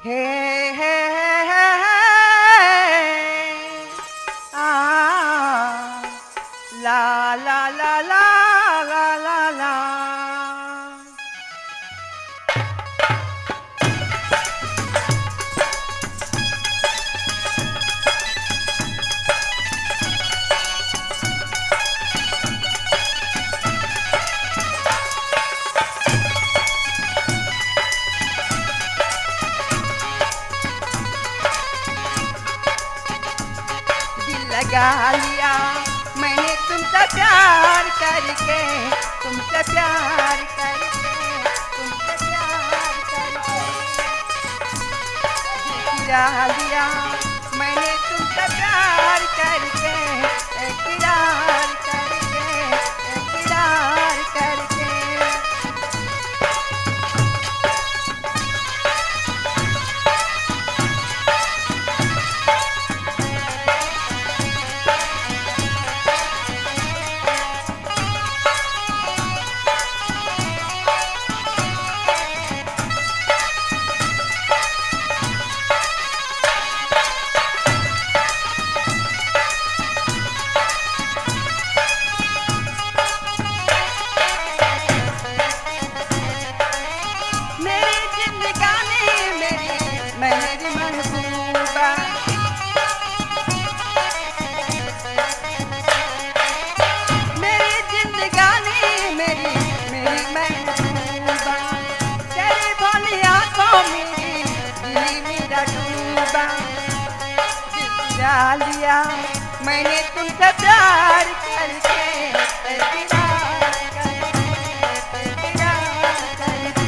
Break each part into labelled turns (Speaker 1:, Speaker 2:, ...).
Speaker 1: हे हे हे आ ला ला ला ला ला ला ला। लगा लिया मैंने तुमसे प्यार करके, तुमसे प्यार करके, तुमसे प्यार करके। गिरा लिया मैंने तुमसे प्यार करके, इकरार करके, इकरार करके। मेरी महबूबा मेरी जिंदगानी, मेरी मेरी महबूबा, तेरी भोली आंखों में दिल मेरा डूबा। गिरा लिया मैंने तुमसे प्यार करके, इकरार करके, इकरार करके।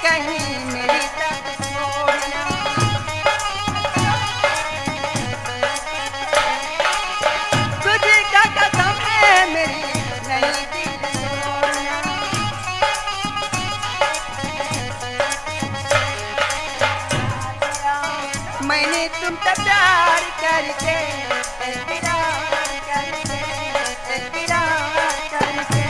Speaker 1: कहीं मेरी तक छोड़ना, तुझे का कसम है मेरी नहीं दिल छोड़ना। मैंने तुमसे प्यार करके, इकरार करके, इकरार करके।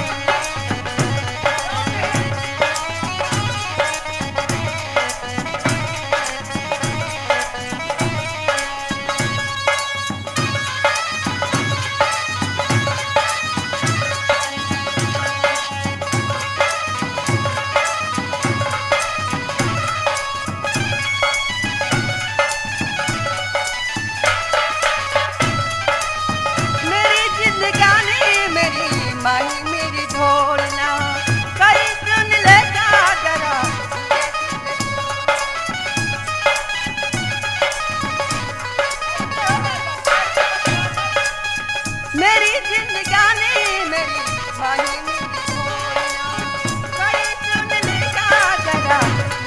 Speaker 1: माही मेरी ढोलना कहीं सुन लेगा जरा, मेरी जिंदगानी, मेरी माही मेरी ढोलना कहीं सुन लेगा जरा,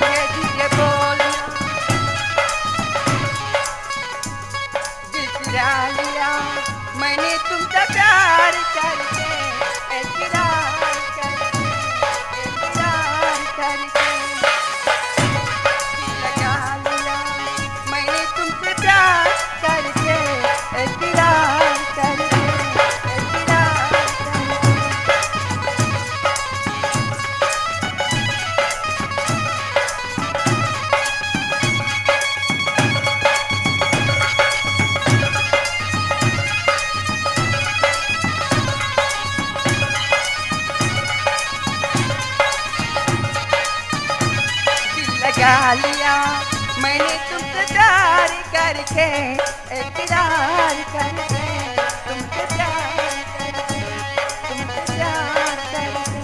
Speaker 1: ये धीरे बोलना। गिरा लिया मैंने तुमसे प्यार करके, इकरार करके, इकरार करके। लगा लिया मैंने तुमसे प्यार करके, इकरार करके, इकरार करके। लगा लिया मैंने तुमसे प्यार करके, इकरार करके, तुमसे प्यार करके, तुमसे प्यार करके,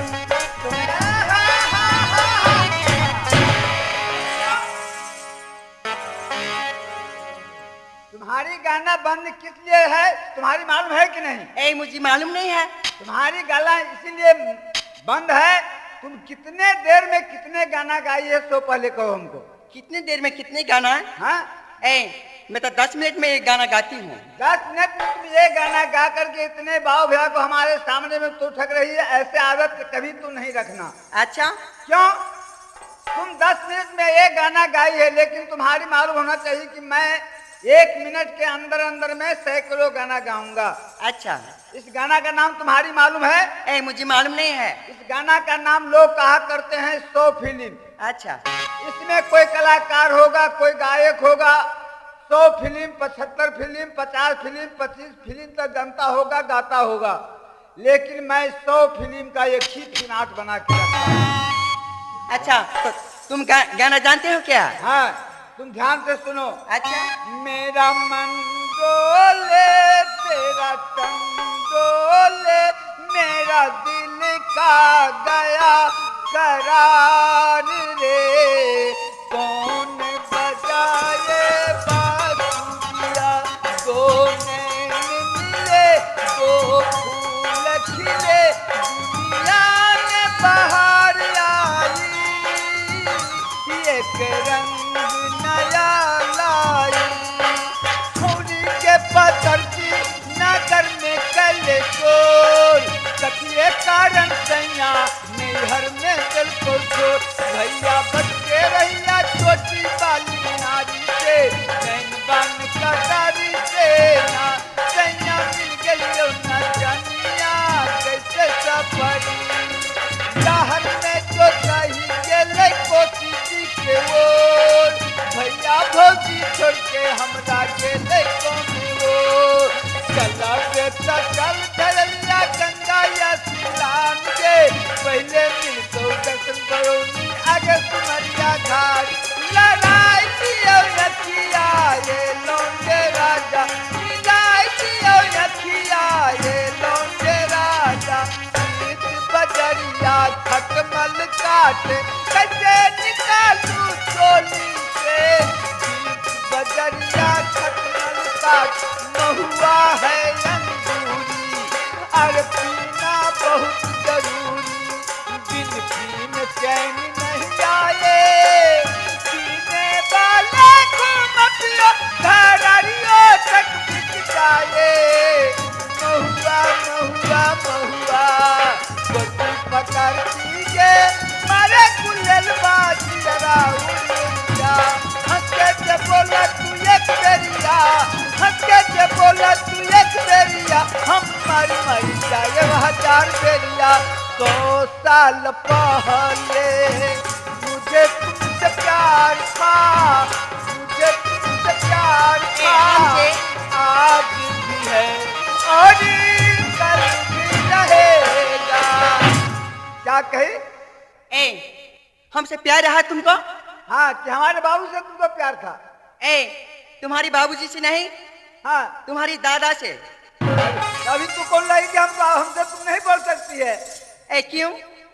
Speaker 1: तुम्हारी गाना बंद किस लिए है तुम्हारी मालूम है कि नहीं?
Speaker 2: मुझे मालूम नहीं है।
Speaker 1: तुम्हारी गाना इसीलिए बंद है। तुम कितने देर में कितने गाना गाई है सो पहले कहो हमको।
Speaker 2: कितने देर में कितने गाना है?
Speaker 1: हाँ
Speaker 2: मैं तो 10 मिनट में एक गाना गाती हूँ।
Speaker 1: 10 मिनट में तुम ये गाना गा करके इतने भाव भैया को हमारे सामने में तो ठग रही है। ऐसे आदत कभी तू नहीं रखना।
Speaker 2: अच्छा
Speaker 1: क्यों? तुम 10 मिनट में ये गाना गाई है, लेकिन तुम्हारी मालूम होना चाहिए कि मैं 1 मिनट के अंदर अंदर में सैकड़ों गाना गाऊंगा।
Speaker 2: अच्छा,
Speaker 1: इस गाना का नाम तुम्हारी मालूम है?
Speaker 2: मुझे मालूम नहीं है।
Speaker 1: इस गाना का नाम लोग कहा करते हैं 100 फिल्म।
Speaker 2: अच्छा,
Speaker 1: इसमें कोई कलाकार होगा, कोई गायक होगा। 100 फिल्म, 75 फिल्म, 50 फिल्म, 25 फिल्म तक जनता होगा, गाता होगा। लेकिन मैं 100 फिल्म का एक ही फिनाट बना के रखा हूं।
Speaker 2: अच्छा, तो तुम गाना जानते हो क्या?
Speaker 1: हाँ, तुम ध्यान से सुनो।
Speaker 2: अच्छा,
Speaker 1: मेरा मन डोले, तेरा तन डोले, मेरा दिल का गया करार रे। कौन बजाए बांसुरिया, दो नैन मिले, दो फूल खिले, दुनिया में बहार आई, एक रंग नया लाई। छोड़ी के पतरती नगर में कल शोर, कथिए कारण सैया नैहर में दिल को छोड़। भैया बच के रहिया छोटी बाली नारी से, नैन बन कटारी से ना सैया मिल गई न जनिया कैसे सफरी। लहर में जो सही गेले कोसी के ओर, भैया भौजी छोड़ के हमरा गेले कौन ओर। चला के चल धरैया गंगा या सिलान के, पहले मिल तो दर्शन बरौनी आगे सुमरिया घाट। लड़ाई दियो रखिया ये लौंडे राजा, लड़ाई दियो रखिया ये लौंडे राजा। गीत बजरिया खटमल काट, कैसे निकालू चोली से। गीत बजरिया खटमल काट, महुआ है अंगूरी, और पीना बहुत जरूरी। बिन पीन चैन नहीं आए, पीने वाले घूम पियो घरियो तक बिक जाए। महुआ महुआ महुआ गोटी पकड़ती के मारे गुलेल बाजी जरा उड़िया। हंस के बोला तू एक बेरिया, हंस के बोला तू एक बेरिया, हम मर मर जाए 1000 बेरिया। 100 साल पहले मुझे तुमसे प्यार था, मुझे तुमसे प्यार था, आज भी है और कल भी रहेगा। क्या कही?
Speaker 2: हमसे प्यार रहा तुमको?
Speaker 1: हाँ, कि हमारे बाबू से तुमको प्यार था।
Speaker 2: तुम्हारी बाबूजी से नहीं,
Speaker 1: हाँ,
Speaker 2: तुम्हारी दादा से।
Speaker 1: अभी तू बोल रही कि हमसे तुम नहीं बोल सकती है।
Speaker 2: क्यों?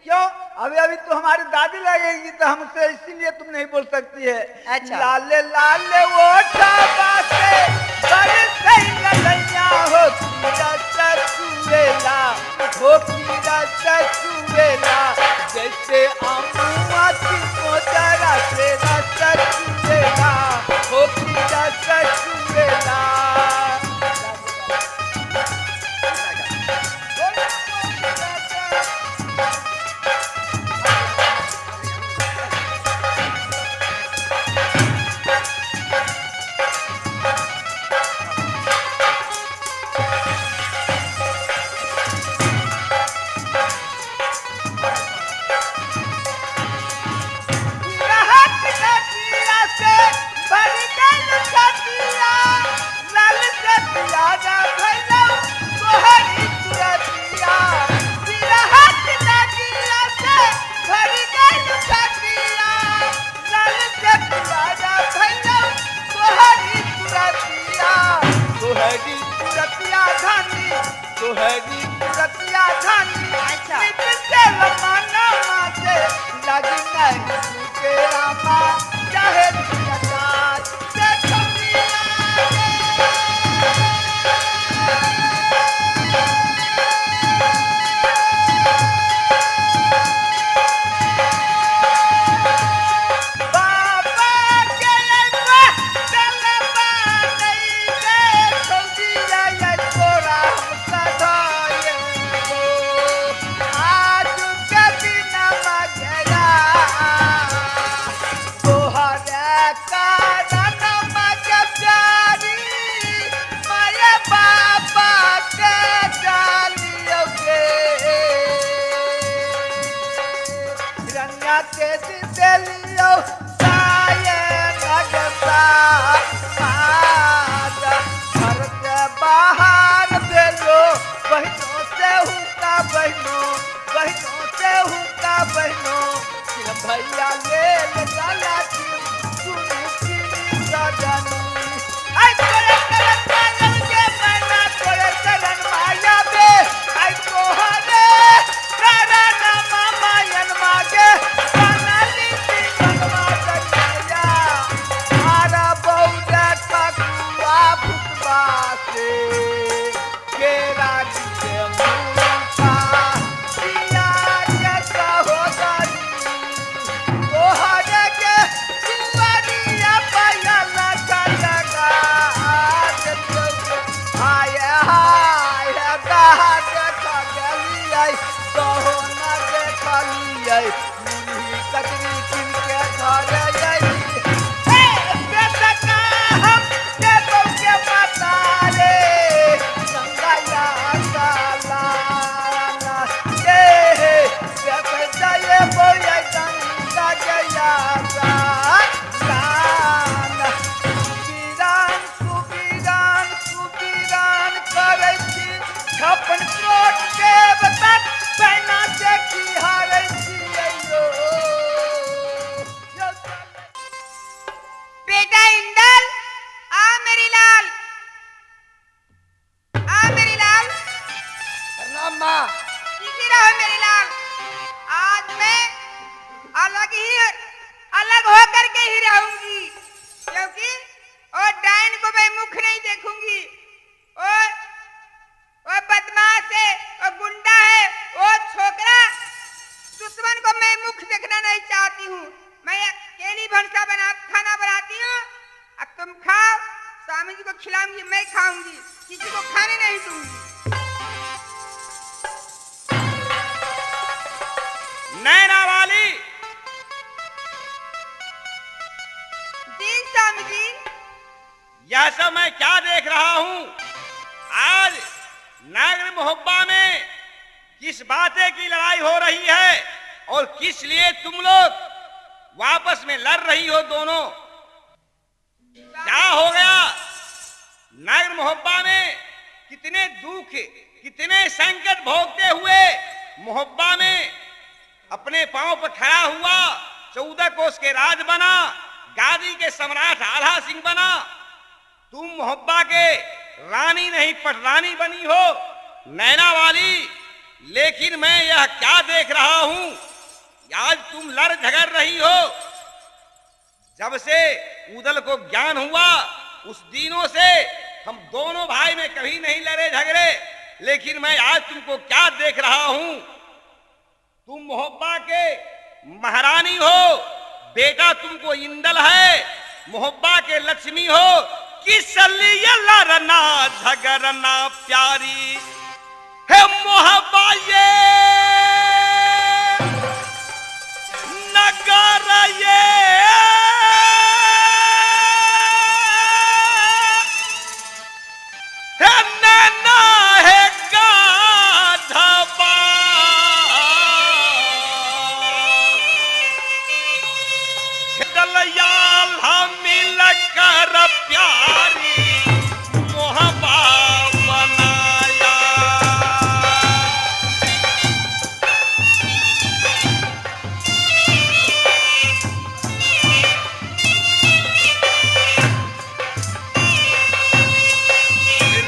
Speaker 1: क्यों? अभी अभी तो हमारी दादी लगेगी तो हमसे, इसीलिए तुम नहीं बोल सकती है।
Speaker 2: अच्छा।
Speaker 1: लाले लाले वो बासे बरसै ललैया हो कीरा ससुरेला, हो कीरा ससुरेला। जैसे आमुआ की मोजरा से ससुरेला, हो कीरा ससुरेला। भैया ले जाला की सुनी की सजनी आई तोरे करन पालन के मैना तोरे करन माया बे आई तोहरे करन मामायन मागे कनली जीवनवा कन्हैया आरा बौदा ठकुआ फुटवा से केरा के मुंखा पिया के सहोदरी तोहरे के जीवनिया पाया लगा लगा हाय हाय कहा देखा गलियै कहो न देखलियै मुन्ही कचरी किनके धरे अपन क्रोध के बता पहना से की हारे छियो
Speaker 3: बेटा इंदल आ मेरी लाल
Speaker 1: प्रणाम माँ
Speaker 3: सीधी रहो मेरी लाल आज मैं अलग होकर के ही रहूंगी क्योंकि और डायन को मैं मुख नहीं देखूंगी और वो बदमाश है वो गुंडा है वो छोकरा दुश्मन को मैं मुख देखना नहीं चाहती हूँ मैं अकेली खाना बनाती हूँ अब तुम खाओ स्वामी जी को खिलाऊंगी मैं खाऊंगी किसी को खाने नहीं दूंगी
Speaker 4: नैना वाली
Speaker 3: जी स्वामी जी
Speaker 4: यह सब मैं क्या देख रहा हूँ आज नागर मोहब्बा में किस बातें की लड़ाई हो रही है और किस लिए तुम लोग वापस में लड़ रही हो दोनों क्या हो गया नागर मोहब्बा में कितने दुख कितने संकट भोगते हुए मोहब्बा में अपने पांव पर खड़ा हुआ 14 कोस के राज बना गादी के सम्राट आल्हा सिंह बना तुम मोहब्बा के रानी नहीं पटरानी बनी हो नैना वाली लेकिन मैं यह क्या देख रहा हूं आज तुम लड़ झगड़ रही हो जब से उदल को ज्ञान हुआ उस दिनों से हम दोनों भाई में कभी नहीं लड़े झगड़े लेकिन मैं आज तुमको क्या देख रहा हूं तुम मोहब्बा के महारानी हो बेटा तुमको इंदल है मोहब्बा के लक्ष्मी हो किस लिए लड़ना झगड़ना प्यारी है मोहब्बा ये नगर ये है नैना है गाधबा दलयाल हम मिल कर प्यारी मोहब्बा बनाया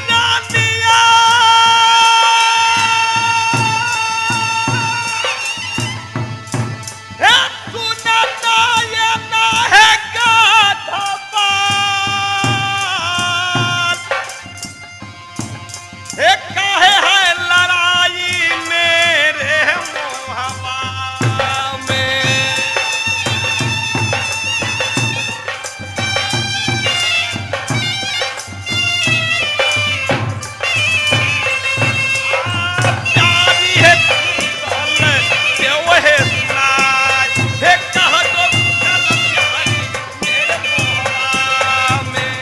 Speaker 4: रानिया है सुनना ये ना है गाधबा हे काहे है लड़ाई मेरे मोहब्बा में प्यारी है दौलत के वह सुनाई हे कहा तो चल प्यारी मेरे मोहब्बा में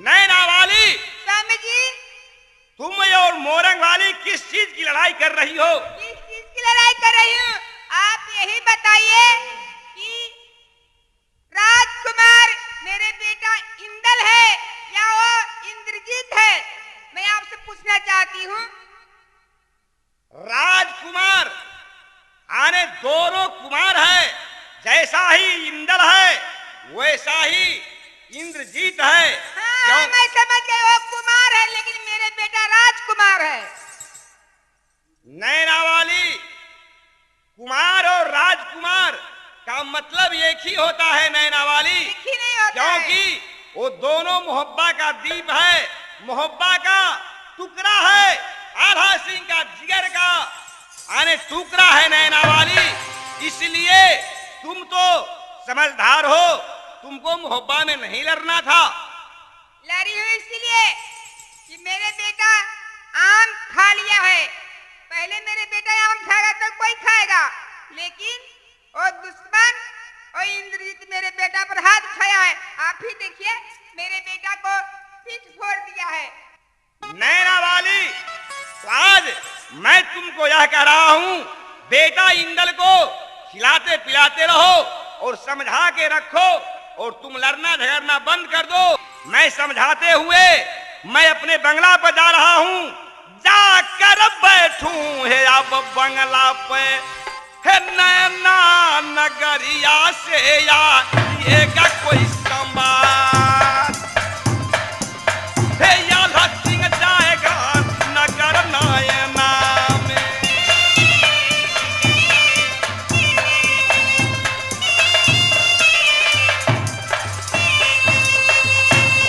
Speaker 4: नैना वाली
Speaker 3: स्वामी जी
Speaker 4: तुम और मोरंग वाली किस चीज की लड़ाई कर रही हो
Speaker 3: किस चीज की लड़ाई कर रही हूँ आप यही बताइए कि राजकुमार मेरे बेटा इंदल है क्या वो इंद्रजीत है? मैं आपसे पूछना चाहती हूँ।
Speaker 4: राजकुमार आने दोनों कुमार है, जैसा ही इंद्र है वैसा ही इंद्रजीत है।
Speaker 3: हाँ, मैं समझ गई, वो कुमार है, लेकिन मेरे बेटा राजकुमार है।
Speaker 4: नैना वाली, कुमार और राजकुमार का मतलब एक ही होता है नैना वाली,
Speaker 3: एक ही नहीं होता
Speaker 4: क्योंकि वो दोनों मोहब्बा का दीप है, मोहब्बा का टुकड़ा है, आधा सिंह का जिगर का आने टुकड़ा है नैना वाली। इसलिए तुम तो समझदार हो, तुमको मोहब्बा में नहीं लड़ना था।
Speaker 3: लड़ी हुई इसलिए कि मेरे बेटा आम खा लिया है। पहले मेरे बेटा आम खाएगा तो कोई खाएगा, लेकिन वो दुश्मन और इंद्रजीत मेरे बेटा पर हाथ उठाया है। आप ही देखिए, मेरे बेटा को पीठ फोड़ दिया है।
Speaker 4: नैना वाली, तो आज मैं तुमको यह कह रहा हूँ, बेटा इंदल को खिलाते पिलाते रहो और समझा के रखो, और तुम लड़ना झगड़ना बंद कर दो। मैं समझाते हुए मैं अपने बंगला पर जा रहा हूँ, जाकर बैठूं है अब बंगला पे, है नैना नगरिया से आएगा कोई समाज, है याला सिंह जाएगा नगर नैना में।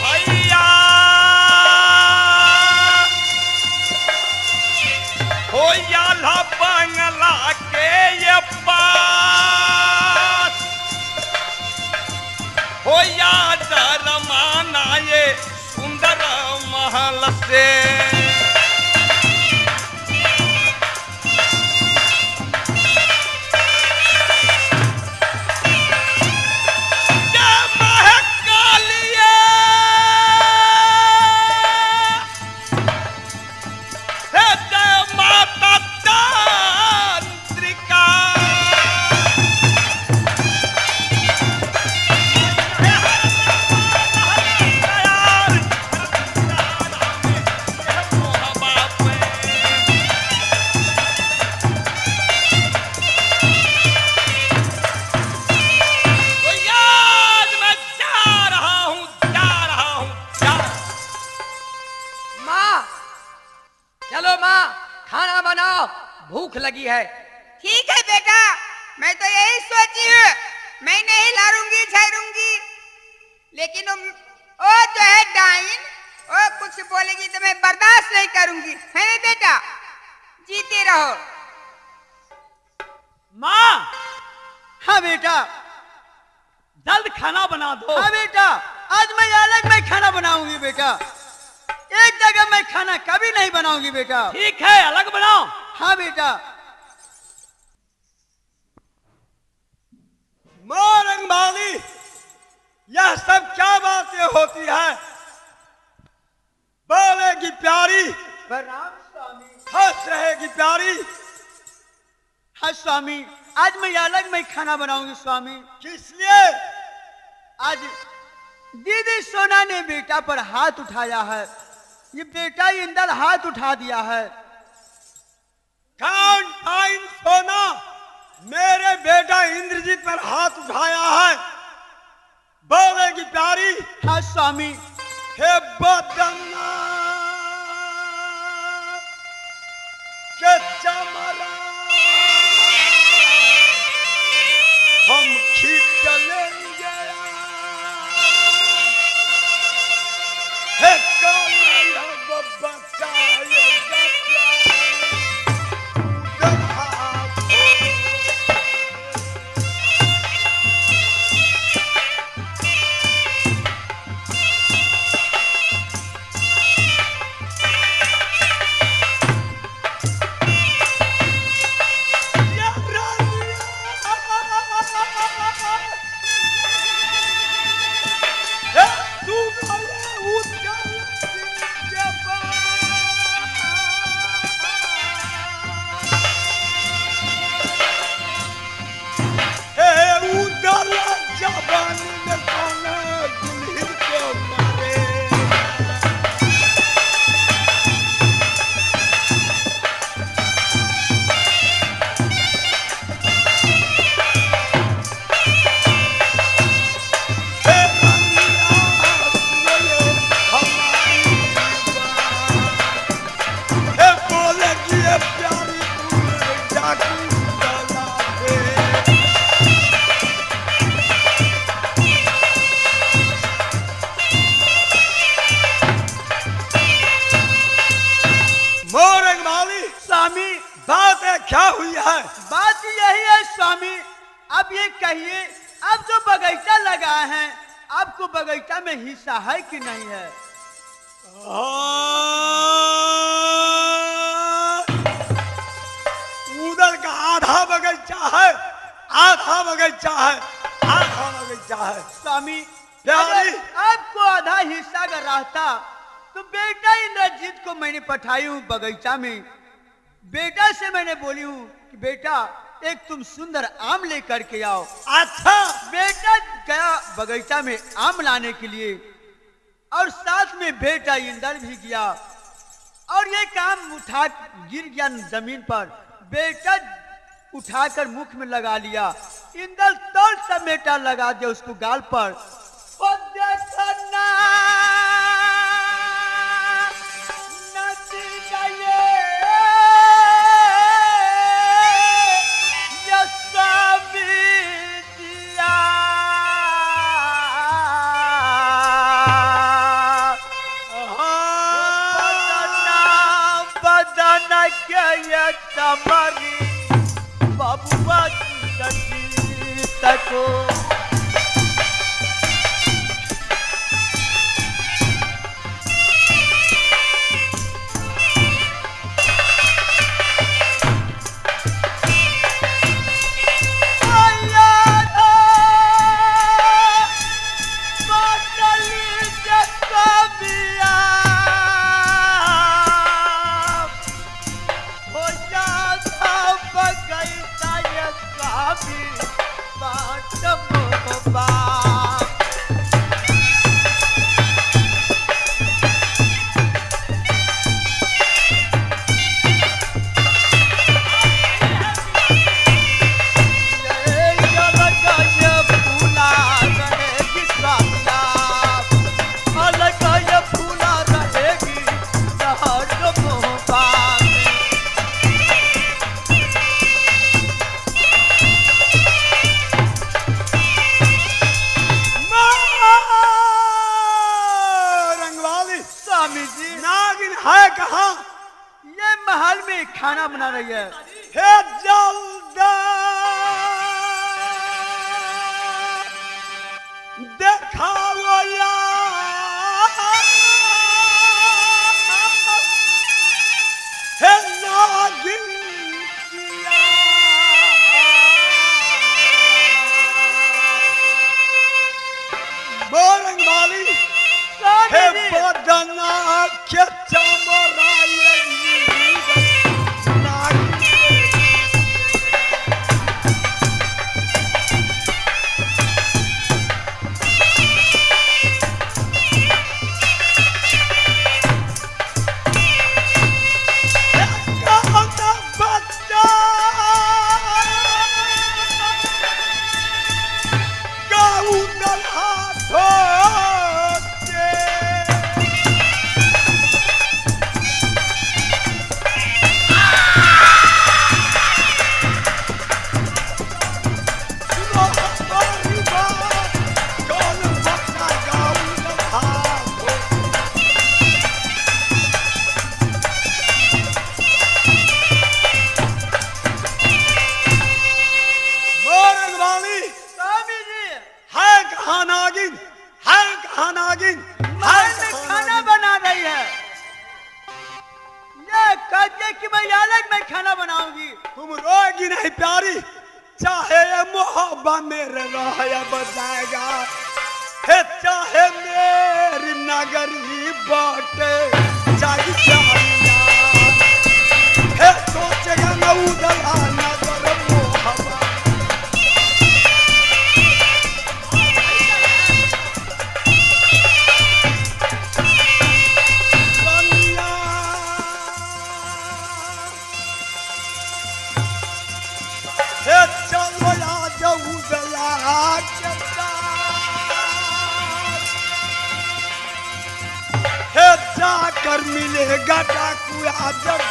Speaker 4: भैया हो याला बंगला के ये पास, हो या जरमाना ये सुंदर महल से। जय महकालिए, जय माता तांत्रिका,
Speaker 5: माँ, चलो माँ, खाना बनाओ, भूख लगी है।
Speaker 3: ठीक है बेटा, मैं तो यही सोची हूँ, मैं नहीं लड़ूंगी झगड़ूंगी, लेकिन वो जो है डाइन, वो कुछ बोलेगी तो मैं बर्दाश्त नहीं करूंगी, है ना बेटा? जीते रहो।
Speaker 5: माँ, हाँ बेटा, जल्द खाना बना दो। हाँ बेटा, आज मैं अलग में खाना बनाऊंगी बेटा, एक जगह मैं खाना कभी नहीं बनाऊंगी बेटा। ठीक है, अलग बनाओ। हाँ बेटा।
Speaker 1: मां रंगमाली, यह सब क्या बातें होती है? बोलेगी प्यारी,
Speaker 5: प्रणाम स्वामी।
Speaker 1: हंस रहेगी प्यारी।
Speaker 5: हाँ स्वामी, आज मैं अलग में खाना बनाऊंगी स्वामी।
Speaker 1: किस लिए?
Speaker 5: आज दीदी सोना ने बेटा पर हाथ उठाया है, ये बेटा इंदल हाथ उठा दिया है।
Speaker 1: कौन टाइम सोना मेरे बेटा इंद्रजीत पर हाथ उठाया है? बोलेगी प्यारी।
Speaker 5: हाँ स्वामी।
Speaker 1: हे बदन्ना के चमरा, हम खींच लेंगे। हे कमला बचाएगा
Speaker 6: डाकू दला दे। मोरंग वाली
Speaker 5: स्वामी
Speaker 6: बात है क्या हुई है?
Speaker 5: बात यही है स्वामी, अब ये कहिए, अब जो बगीचा लगा है आपको बगीचा में हिस्सा है कि नहीं है?
Speaker 6: उधर का आधा बगीचा है, आधा बगीचा है, आधा बगीचा है।
Speaker 5: स्वामी
Speaker 6: प्यारी।
Speaker 5: अगर आपको आधा हिस्सा अगर रहता तो बेटा इंद्रजीत को मैंने पठाई हूँ बगीचा में। बेटा से मैंने बोली हूँ कि बेटा एक तुम सुंदर आम लेकर के आओ।
Speaker 6: अच्छा
Speaker 5: बेटा गया बगीचा में आम लाने के लिए और साथ में बेटा इंदर भी गया और ये काम उठा गिर गया जमीन पर। बेटा उठाकर मुख में लगा लिया, इंदर तोड़ समेटा लगा दिया उसको गाल पर। और देखना नदी गए बबुआ को खाना बना रही है।
Speaker 6: हे जल्दा देखाओ यार, हे नागिन बोरंग वाली हे बदना के चमराए
Speaker 5: खाना बना रही है। ये कहते कि मैं अलग में खाना बनाऊंगी।
Speaker 6: तुम रोगी नहीं प्यारी, चाहे ये मोहब्बत मेरे राया बजाएगा, हे चाहे मेरी नगरी बाटे जागी प्यारिया, हे सोचेगा न उदला नगर मोहब्बत। जाकर मिलेगा डाकू जब